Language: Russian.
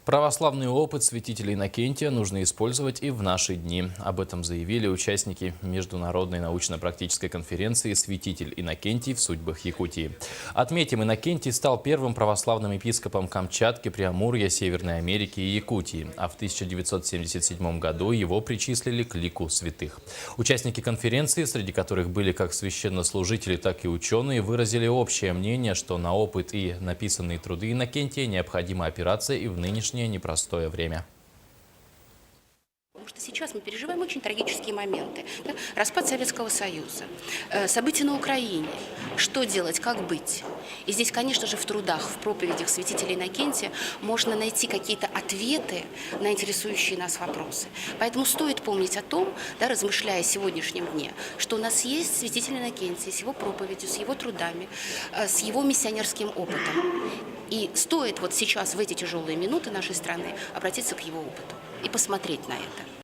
Православный опыт святителя Иннокентия нужно использовать и в наши дни. Об этом заявили участники Международной научно-практической конференции «Святитель Иннокентий в судьбах Якутии». Отметим, Иннокентий стал первым православным епископом Камчатки, Преамурья, Северной Америки и Якутии, а в 1977 году его причислили к лику святых. Участники конференции, среди которых были как священнослужители, так и ученые, выразили общее мнение, что на опыт и написанные труды Иннокентия необходимо опираться и в нынешнее непростое время. Потому что сейчас мы переживаем очень трагические моменты. Да? Распад Советского Союза, события на Украине, что делать, как быть. И здесь, конечно же, в трудах, в проповедях святителя Иннокентия можно найти какие-то ответы на интересующие нас вопросы. Поэтому стоит помнить о том, да, размышляя о сегодняшнем дне, что у нас есть святитель Иннокентий с его проповедью, с его трудами, с его миссионерским опытом. И стоит вот сейчас, в эти тяжелые минуты нашей страны, обратиться к его опыту и посмотреть на это.